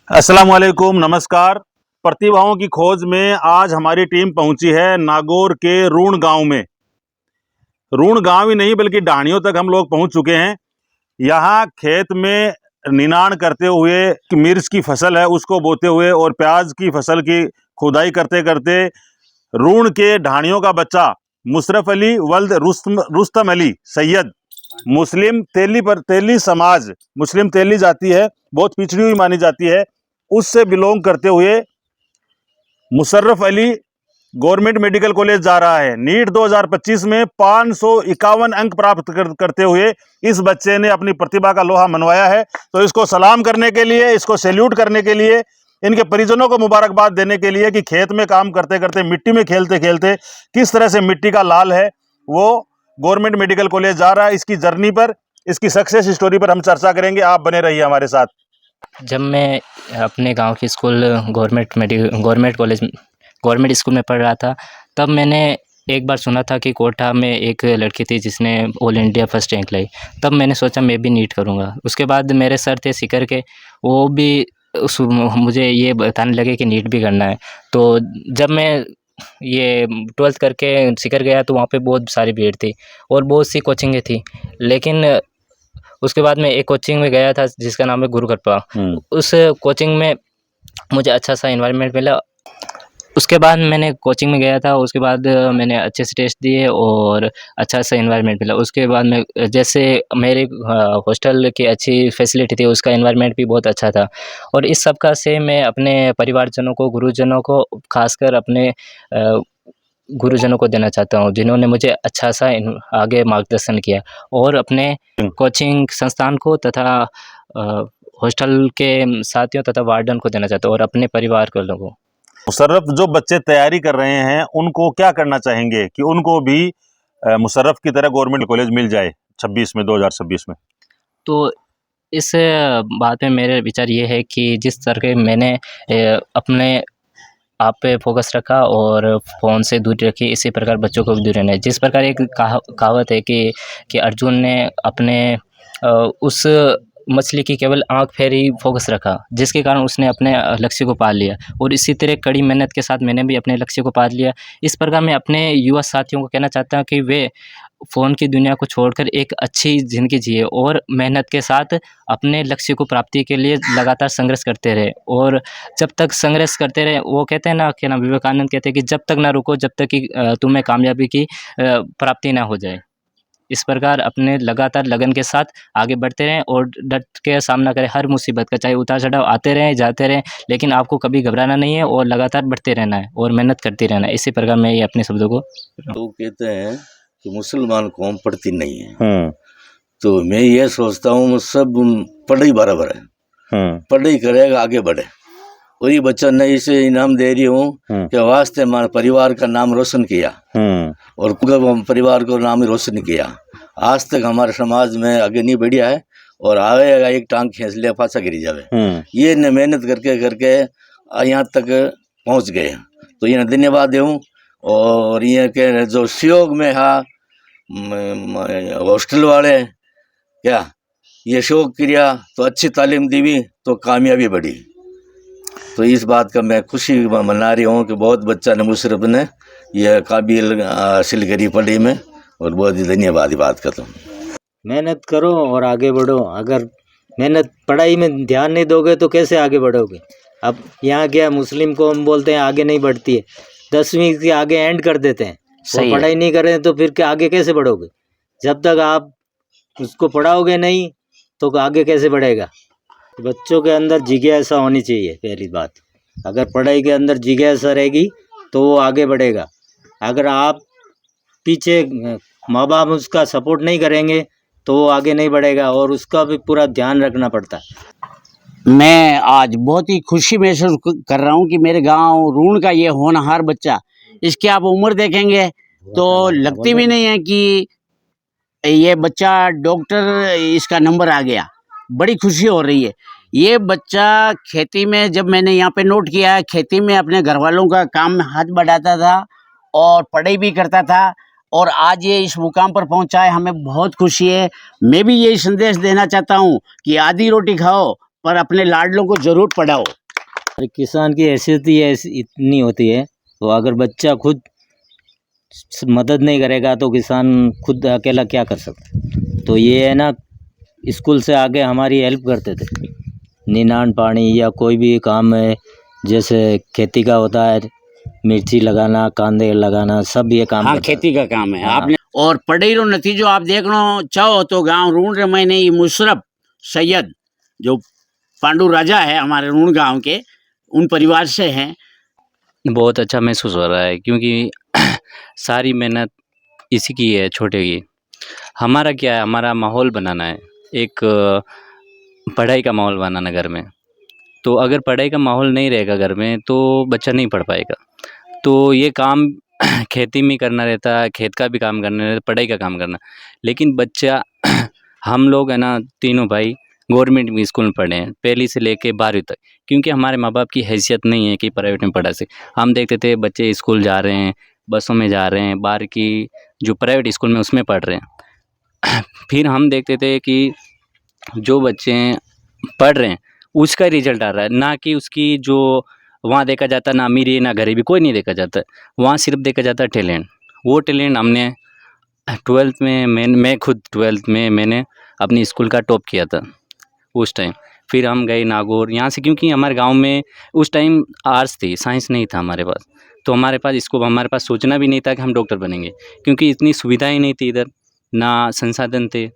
अस्सलाम वालेकुम, नमस्कार। प्रतिभाओं की खोज में आज हमारी टीम पहुंची है नागौर के रूण गांव में। रूण गांव ही नहीं बल्कि डाहनियों तक हम लोग पहुंच चुके हैं। यहाँ खेत में निनाण करते हुए मिर्च की फसल है उसको बोते हुए और प्याज की फसल की खुदाई करते करते रूण के ढाणियों का बच्चा मुशर्रफ अली वल्द रुस्तम अली सैयद मुस्लिम तेली समाज, मुस्लिम तेली जाति है, बहुत पिछड़ी हुई मानी जाती है, उससे बिलोंग करते हुए Musharraf Ali government medical college जा रहा है। नीट 2025 में 551 अंक प्राप्त करते हुए इस बच्चे ने अपनी प्रतिभा का लोहा मनवाया है। तो इसको सलाम करने के लिए, इसको सैल्यूट करने के लिए, इनके परिजनों को मुबारकबाद देने के लिए कि खेत में काम करते करते, मिट्टी में खेलते खेलते किस तरह से मिट्टी का लाल है वो गवर्नमेंट मेडिकल कॉलेज जा रहा है। इसकी जर्नी पर, इसकी सक्सेस स्टोरी पर हम चर्चा करेंगे। आप बने रहिए हमारे साथ। जब मैं अपने गांव की स्कूल गवर्नमेंट स्कूल में पढ़ रहा था, तब मैंने एक बार सुना था कि कोटा में एक लड़की थी जिसने ऑल इंडिया फर्स्ट रैंक लाई। तब मैंने सोचा मैं भी नीट करूंगा। उसके बाद मेरे सर थे सीकर के, वो भी मुझे ये बताने लगे कि नीट भी करना है। तो जब मैं ये 12th करके सीकर गया तो वहाँ पे बहुत सारी भीड़ थी और बहुत सी कोचिंगें थी। लेकिन उसके बाद मैं एक कोचिंग में गया था जिसका नाम है गुरु कृपा। उस कोचिंग में मुझे अच्छा सा एनवायरनमेंट मिला। उसके बाद मैंने कोचिंग में गया था, उसके बाद मैंने अच्छे से टेस्ट दिए और अच्छा सा एनवायरनमेंट मिला। उसके बाद मैं जैसे मेरे हॉस्टल की अच्छी फैसिलिटी थी, उसका एनवायरनमेंट भी बहुत अच्छा था। और इस सब का से मैं अपने परिवारजनों को, गुरुजनों को, खासकर अपने गुरुजनों को देना चाहता हूँ जिन्होंने मुझे अच्छा सा आगे मार्गदर्शन किया, और अपने कोचिंग संस्थान को तथा हॉस्टल के साथियों तथा वार्डन को देना चाहता हूँ और अपने परिवार के लोगों। मुशर्रफ, जो बच्चे तैयारी कर रहे हैं उनको क्या करना चाहेंगे कि उनको भी मुशर्रफ की तरह गवर्नमेंट कॉलेज मिल जाए 2026 में? तो इस बात में मेरे विचार ये है कि जिस तरह के मैंने अपने आप पे फोकस रखा और फ़ोन से दूरी रखी, इसी प्रकार बच्चों को भी दूर रहना है। जिस प्रकार एक कहावत है कि अर्जुन ने अपने उस मछली की केवल आँख फेर ही फोकस रखा, जिसके कारण उसने अपने लक्ष्य को पा लिया। और इसी तरह कड़ी मेहनत के साथ मैंने भी अपने लक्ष्य को पा लिया। इस प्रकार मैं अपने युवा साथियों को कहना चाहता हूँ कि वे फ़ोन की दुनिया को छोड़कर एक अच्छी ज़िंदगी जिए और मेहनत के साथ अपने लक्ष्य को प्राप्ति के लिए लगातार संघर्ष करते रहे। और जब तक संघर्ष करते रहे, वो कहते हैं ना, क्या नाम, विवेकानंद कहते हैं कि जब तक ना रुको जब तक कि तुम्हें कामयाबी की प्राप्ति ना हो जाए। इस प्रकार अपने लगातार लगन के साथ आगे बढ़ते रहें और डट के सामना करें हर मुसीबत का, चाहे उतार चढ़ाव आते रहें, जाते रहें, लेकिन आपको कभी घबराना नहीं है और लगातार बढ़ते रहना है और मेहनत करते रहना है। इसी प्रकार मैं ये अपने शब्दों को तो कहते हैं कि मुसलमान कौम पढ़ती नहीं है। तो मैं ये सोचता हूँ सब पढ़ाई बराबर है, पढ़ाई करेगा आगे बढ़े। और ये बच्चा ने इसे इनाम दे रही हूँ कि वास्ते हमारे परिवार का नाम रोशन किया और परिवार को नाम रोशन किया। आज तक हमारे समाज में आगे नहीं बढ़िया है और आवेगा एक टांग खींच लिया पाछा गिरी जावे। ये ने मेहनत करके करके यहाँ तक पहुँच गए, तो ये धन्यवाद दूँ। और ये के जो सहयोग में हा हॉस्टल वाले क्या ये सहयोग किया तो अच्छी तालीम दी तो कामयाबी बढ़ी। तो इस बात का मैं खुशी मना रही हूँ कि बहुत बच्चा ने मुशर्रफ ने यह काबिल हासिल करी पढ़ाई में, और बहुत ही धन्यवाद बात करता हूँ। मेहनत करो और आगे बढ़ो। अगर मेहनत पढ़ाई में ध्यान नहीं दोगे तो कैसे आगे बढ़ोगे? अब यहाँ क्या मुस्लिम को हम बोलते हैं आगे नहीं बढ़ती है, 10वीं के आगे एंड कर देते हैं। वो पढ़ाई नहीं करें तो फिर क्या आगे कैसे बढ़ोगे? जब तक आप उसको पढ़ाओगे नहीं तो आगे कैसे बढ़ेगा? बच्चों के अंदर जिज्ञासा होनी चाहिए पहली बात। अगर पढ़ाई के अंदर जिज्ञासा रहेगी तो वो आगे बढ़ेगा। अगर आप पीछे माँ बाप उसका सपोर्ट नहीं करेंगे तो वो आगे नहीं बढ़ेगा और उसका भी पूरा ध्यान रखना पड़ता है। मैं आज बहुत ही खुशी महसूस कर रहा हूँ कि मेरे गांव रूण का ये होनहार बच्चा, इसकी आप उम्र देखेंगे तो लगती भी नहीं है कि ये बच्चा डॉक्टर, इसका नंबर आ गया। बड़ी खुशी हो रही है। ये बच्चा खेती में, जब मैंने यहाँ पे नोट किया है, खेती में अपने घर वालों का काम में हाथ बढ़ाता था और पढ़ाई भी करता था और आज ये इस मुकाम पर पहुँचा है। हमें बहुत खुशी है। मैं भी यही संदेश देना चाहता हूँ कि आधी रोटी खाओ पर अपने लाडलों को जरूर पढ़ाओ। अरे किसान की हैसियत ही इतनी होती है, तो अगर बच्चा खुद मदद नहीं करेगा तो किसान खुद अकेला क्या कर सकता। तो ये है ना, स्कूल से आगे हमारी हेल्प करते थे, निनाण पानी या कोई भी काम है, जैसे खेती का होता है, मिर्ची लगाना, कांदे लगाना, सब ये काम हाँ, करता खेती का काम है। हाँ। आपने और पढ़े रो नतीजो आप देखना चाहो तो गांव रूण रे मैंने ये मुशरफ सैयद जो पांडु राजा है हमारे रूण गांव के, उन परिवार से हैं। बहुत अच्छा महसूस हो रहा है क्योंकि सारी मेहनत इसी की है, छोटे की। हमारा क्या है, हमारा माहौल बनाना है, एक पढ़ाई का माहौल बनाना घर में। तो अगर पढ़ाई का माहौल नहीं रहेगा घर में तो बच्चा नहीं पढ़ पाएगा। तो ये काम खेती में करना रहता है, खेत का भी काम करना रहता है, पढ़ाई का काम करना। लेकिन बच्चा हम लोग है ना, तीनों भाई गवर्नमेंट में स्कूल में पढ़े हैं, पहली से लेके 12वीं तक, क्योंकि हमारे माँ बाप की हैसियत नहीं है कि प्राइवेट में पढ़ा सके। हम देखते थे बच्चे स्कूल जा रहे हैं, बसों में जा रहे हैं, बाहर की जो प्राइवेट स्कूल में उसमें पढ़ रहे हैं। फिर हम देखते थे कि जो बच्चे पढ़ रहे हैं उसका रिजल्ट आ रहा है, ना कि उसकी जो वहाँ देखा जाता ना अमीरी ना गरीबी कोई नहीं देखा जाता। वहाँ सिर्फ देखा जाता है टैलेंट। वो टैलेंट हमने 12th में मैं खुद 12th में मैंने अपनी स्कूल का टॉप किया था उस टाइम। फिर हम गए नागौर यहाँ से, क्योंकि हमारे गांव में उस टाइम आर्ट्स थी, साइंस नहीं था हमारे पास। तो हमारे पास इसको हमारे पास सोचना भी नहीं था कि हम डॉक्टर बनेंगे, क्योंकि इतनी सुविधाएं नहीं थी इधर, ना संसाधन थे।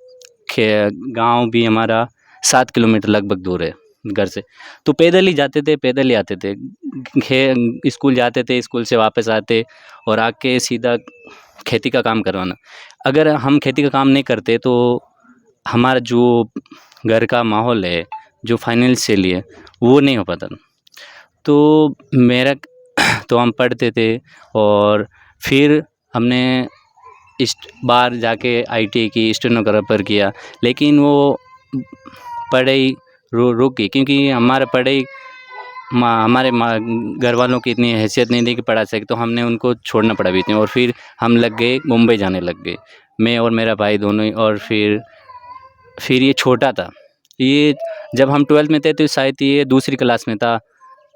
गांव भी हमारा 7 किलोमीटर लगभग दूर है घर से, तो पैदल ही जाते थे, पैदल ही आते थे। स्कूल जाते थे, स्कूल से वापस आते और आके सीधा खेती का काम करवाना। अगर हम खेती का काम नहीं करते तो हमारा जो घर का माहौल है, जो फाइनेंशियली है, वो नहीं हो पाता। तो मेरा तो हम पढ़ते थे और फिर हमने इस बार जाके ITI की स्टेनोग्राफर किया, लेकिन वो पढ़ाई रुक गई, क्योंकि हमारा पढ़ाई हमारे घर वालों की इतनी हैसियत नहीं थी कि पढ़ा सके, तो हमने उनको छोड़ना पड़ा बीच में। और फिर हम लग गए मुंबई जाने लग गए, मैं और मेरा भाई दोनों ही। और फिर ये छोटा था, ये जब हम 12th में थे तो शायद ये दूसरी क्लास में था।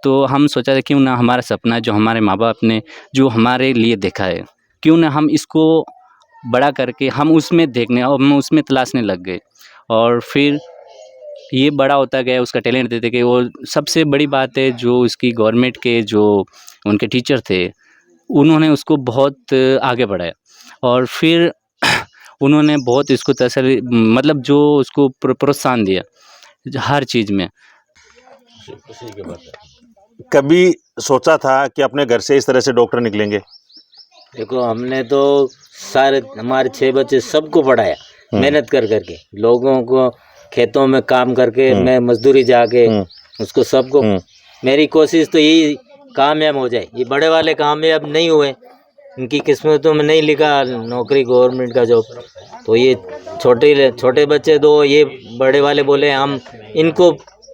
तो हम सोचा था क्यों ना हमारा सपना जो हमारे माँ बाप ने जो हमारे लिए देखा है, क्यों ना हम इसको बड़ा करके हम उसमें देखने और हम उसमें तलाशने लग गए। और फिर ये बड़ा होता गया, उसका टैलेंट देते गए। और सबसे बड़ी बात है, जो इसकी गवर्नमेंट के जो उनके टीचर थे, उन्होंने उसको बहुत आगे बढ़ाया। और फिर उन्होंने बहुत इसको तसल्ली, मतलब जो उसको प्रोत्साहन दिया हर चीज़ में। कभी सोचा था कि अपने घर से इस तरह से डॉक्टर निकलेंगे? देखो, हमने तो सारे हमारे 6 बच्चे सबको पढ़ाया, मेहनत कर करके, लोगों को खेतों में काम करके, मैं मजदूरी जाके उसको सबको। मेरी कोशिश तो यही कामयाब हो जाए। ये बड़े वाले कामयाब नहीं हुए, इनकी किस्मतों में नहीं लिखा नौकरी गवर्नमेंट का जॉब। तो ये छोटे बच्चे दो, ये बड़े वाले बोले हम इनको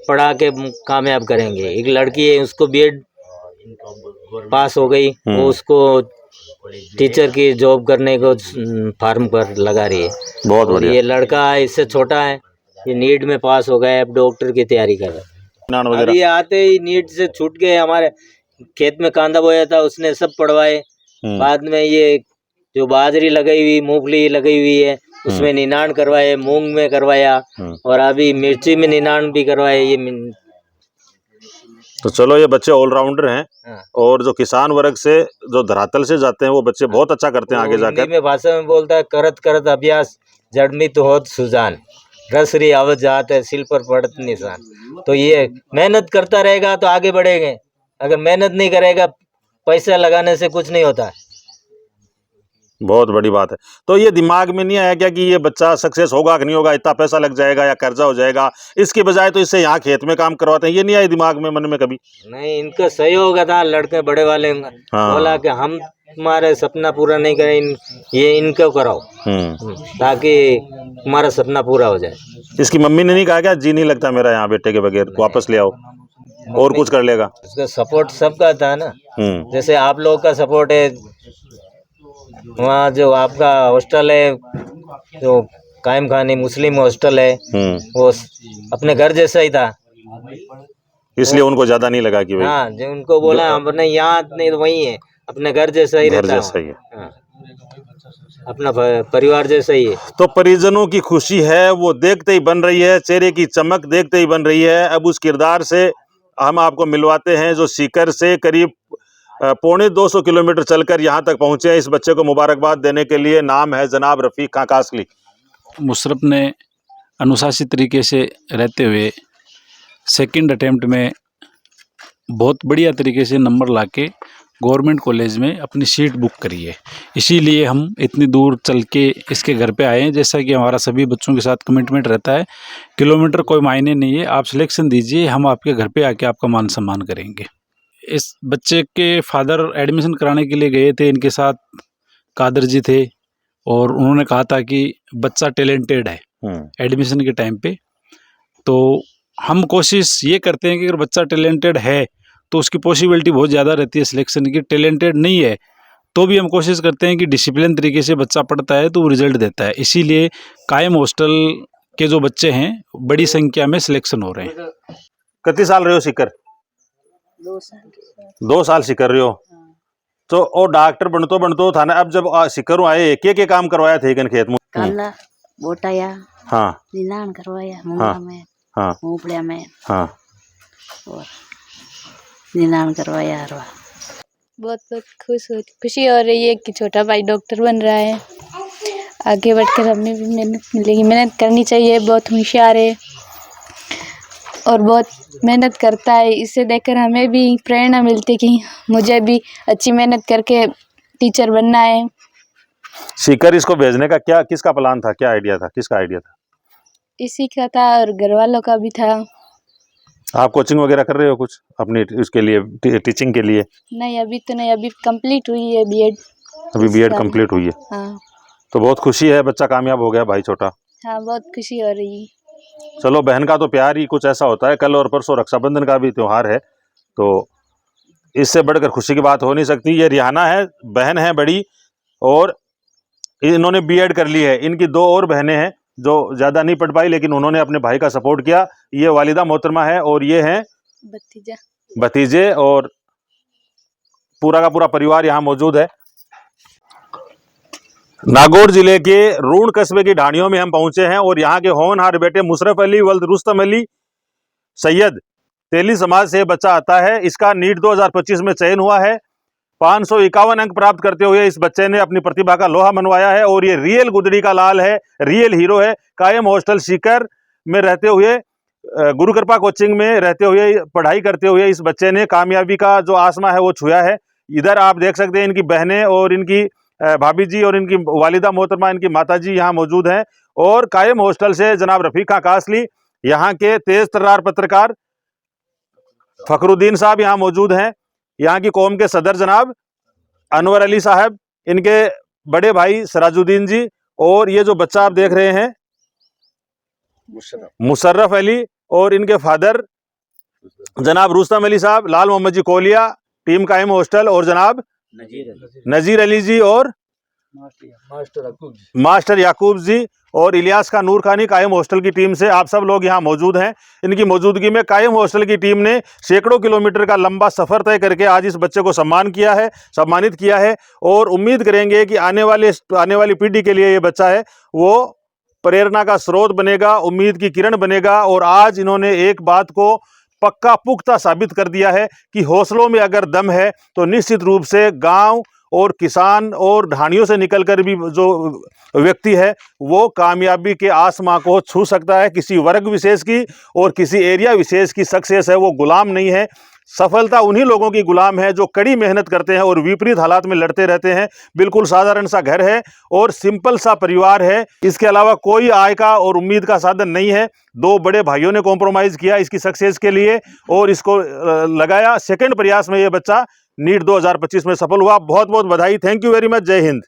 पढ़ा के कामयाब करेंगे। एक लड़की है, उसको BEd पास हो गई, वो उसको टीचर की जॉब करने को फार्म पर लगा रही है। बहुत बढ़िया। ये लड़का है, इससे छोटा है, ये नीट में पास हो गया, अब डॉक्टर की तैयारी कर रहा है। अभी आते ही नीट से छूट गए। हमारे खेत में कांदा बोया था, उसने सब पढ़वाए। बाद में ये जो बाजरी लगाई हुई, मूंगफली लगाई हुई है, उसमें निनाण करवाए, मूंग में करवाया, और अभी मिर्ची में निनाण भी करवाए। ये तो चलो, ये बच्चे ऑलराउंडर हैं। और जो किसान वर्ग से, जो धरातल से जाते हैं, वो बच्चे बहुत अच्छा करते हैं आगे जाकर। हिंदी में भाषा में बोलता है, करत करत अभ्यास जड़मित होत सुजान, रसरी आवत जात है, सिल पर पड़त निशान। तो ये मेहनत करता रहेगा तो आगे बढ़ेंगे। अगर मेहनत नहीं करेगा, पैसा लगाने से कुछ नहीं होता। बहुत बड़ी बात है। तो ये दिमाग में नहीं आया क्या कि ये बच्चा सक्सेस होगा कि नहीं होगा, इतना पैसा लग जाएगा या कर्जा हो जाएगा, इसके बजाय तो इससे यहाँ खेत में काम करवाते हैं? ये नहीं आया दिमाग में, मन में कभी? नहीं, इनका सहयोग था, लड़के बड़े वाले बोला कि हम तुम्हारे सपना पूरा नहीं करें, ये इनको कराओ ताकि तुम्हारा सपना पूरा हो जाए। इसकी मम्मी ने नहीं कहा क्या, जी नहीं लगता मेरा यहाँ बेटे के बगैर, वापस ले आओ, और कुछ कर लेगा? उसका सपोर्ट सबका था ना। जैसे आप लोग का सपोर्ट है, वहाँ जो आपका हॉस्टल है, जो कायम खानी मुस्लिम हॉस्टल है, वो अपने घर जैसा ही था। इसलिए उनको ज्यादा नहीं लगा कि भाई हाँ, जो उनको बोला अपने यहाँ नहीं तो वही है, अपने घर जैसा ही घर रहता है जैसा ही है। हाँ, अपना परिवार जैसा ही है। तो परिजनों की खुशी है वो देखते ही बन रही है, चेहरे की चमक देखते ही बन रही है। अब उस किरदार से हम आपको मिलवाते हैं जो सीकर से करीब 250 किलोमीटर चलकर यहाँ तक पहुँचे हैं इस बच्चे को मुबारकबाद देने के लिए। नाम है जनाब रफ़ीक खां कासली। मुशर्रफ ने अनुशासित तरीके से रहते हुए सेकंड अटेम्प्ट में बहुत बढ़िया तरीके से नंबर लाके गवर्नमेंट कॉलेज में अपनी सीट बुक करी है। इसीलिए हम इतनी दूर चल के इसके घर पे आए हैं। जैसा कि हमारा सभी बच्चों के साथ कमिटमेंट रहता है, किलोमीटर कोई मायने नहीं है, आप सिलेक्शन दीजिए, हम आपके घर पे आके आपका मान सम्मान करेंगे। इस बच्चे के फादर एडमिशन कराने के लिए गए थे, इनके साथ कादर जी थे और उन्होंने कहा था कि बच्चा टैलेंटेड है एडमिशन के टाइम पे। तो हम कोशिश ये करते हैं कि अगर बच्चा टैलेंटेड है तो उसकी पॉसिबिलिटी बहुत ज़्यादा रहती है सिलेक्शन की। टैलेंटेड नहीं है तो भी हम कोशिश करते हैं कि डिसिप्लिन तरीके से बच्चा पढ़ता है तो वो रिजल्ट देता है। इसीलिए कायम हॉस्टल के जो बच्चे हैं बड़ी संख्या में सिलेक्शन हो रहे हैं। कितने साल रहे हो सीकर? 2 साल सीकर रहे हो। तो और डॉक्टर बनतो था ना। अब जब सीकर आए के काम करवाया थे इकन खेत में? काला बोटाया, हाँ निनाण करवाया, मुंगा में, हाँ मूपड़िया में, हाँ और निनाण करवाया हरवा। बहुत बहुत खुशी हो रही है कि छोटा भाई डॉक्टर बन रहा है। आगे बढ़कर हमें भी मेहनत मिलेगी, मेहनत करनी चाहिए। बहुत होशियार है और बहुत मेहनत करता है। इसे देखकर हमें भी प्रेरणा मिलती कि मुझे भी अच्छी मेहनत करके टीचर बनना है। सीकर इसको भेजने का क्या किसका प्लान था, क्या आइडिया था, किसका आइडिया था? इसी का था और घर वालों का भी था। आप कोचिंग वगैरह कर रहे हो कुछ अपनी उसके लिए, टीचिंग के लिए? नहीं अभी तो नहीं, अभी कंप्लीट हुई है बीएड। अभी बीएड कंप्लीट हुई है। हाँ तो बहुत खुशी है, बच्चा कामयाब हो गया भाई छोटा। हाँ, बहुत खुशी हो रही है। चलो, बहन का तो प्यार ही कुछ ऐसा होता है। कल और परसों रक्षाबंधन का भी त्योहार है, तो इससे बढ़कर खुशी की बात हो नहीं सकती। ये रिहाना है, बहन है बड़ी, और इन्होंने बीएड कर ली है। इनकी 2 और बहनें हैं जो ज़्यादा नहीं पढ़ पाई, लेकिन उन्होंने अपने भाई का सपोर्ट किया। ये वालिदा मोहतरमा है और ये हैं भतीजे, और पूरा का पूरा परिवार यहाँ मौजूद है। नागौर जिले के रूण कस्बे की ढाणियों में हम पहुंचे हैं और यहाँ के होनहार बेटे मुशर्रफ अली वल्द रुस्तम अली सैयद तेली समाज से बच्चा आता है। इसका नीट 2025 में चयन हुआ है। 551 अंक प्राप्त करते हुए इस बच्चे ने अपनी प्रतिभा का लोहा मनवाया है और ये रियल गुदड़ी का लाल है, रियल हीरो है। कायम हॉस्टल सीकर में रहते हुए, गुरु कृपा कोचिंग में रहते हुए, पढ़ाई करते हुए इस बच्चे ने कामयाबी का जो आसमा है वो छुआ है। इधर आप देख सकते हैं इनकी बहनें और इनकी भाभी जी और इनकी वालिदा मोहतरमा, इनकी माता जी यहाँ मौजूद हैं। और कायम हॉस्टल से जनाब रफ़ीक खां कासली, यहाँ के तेज तर्रार पत्रकार फखरुद्दीन साहब यहाँ मौजूद हैं। यहाँ की कौम के सदर जनाब अनवर अली साहब, इनके बड़े भाई सराजुद्दीन जी, और ये जो बच्चा आप देख रहे हैं मुशर्रफ अली, और इनके फादर जनाब रुस्तम अली साहब, लाल मोहम्मद जी कोलिया, टीम कायम हॉस्टल, और जनाब नजीर अली जी और मास्टर याकूब जी, और इलियास का नूर खानी कायम हॉस्टल की टीम से आप सब लोग यहाँ मौजूद हैं। इनकी मौजूदगी में कायम हॉस्टल की टीम ने सैकड़ों किलोमीटर का लंबा सफ़र तय करके आज इस बच्चे को सम्मानित किया है। और उम्मीद करेंगे कि आने वाली पीढ़ी के लिए ये बच्चा है वो प्रेरणा का स्रोत बनेगा, उम्मीद की किरण बनेगा। और आज इन्होंने एक बात को पक्का पुख्ता साबित कर दिया है कि हौसलों में अगर दम है तो निश्चित रूप से गांव और किसान और ढाणियों से निकलकर भी जो व्यक्ति है वो कामयाबी के आसमां को छू सकता है। किसी वर्ग विशेष की और किसी एरिया विशेष की सक्सेस है, वो गुलाम नहीं है। सफलता उन्हीं लोगों की गुलाम है जो कड़ी मेहनत करते हैं और विपरीत हालात में लड़ते रहते हैं। बिल्कुल साधारण सा घर है और सिंपल सा परिवार है। इसके अलावा कोई आय का और उम्मीद का साधन नहीं है। 2 बड़े भाइयों ने कॉम्प्रोमाइज़ किया इसकी सक्सेस के लिए और इसको लगाया। सेकंड प्रयास में ये बच्चा नीट 2025 में सफल हुआ। बहुत बहुत बधाई। Thank you very much. जय हिंद।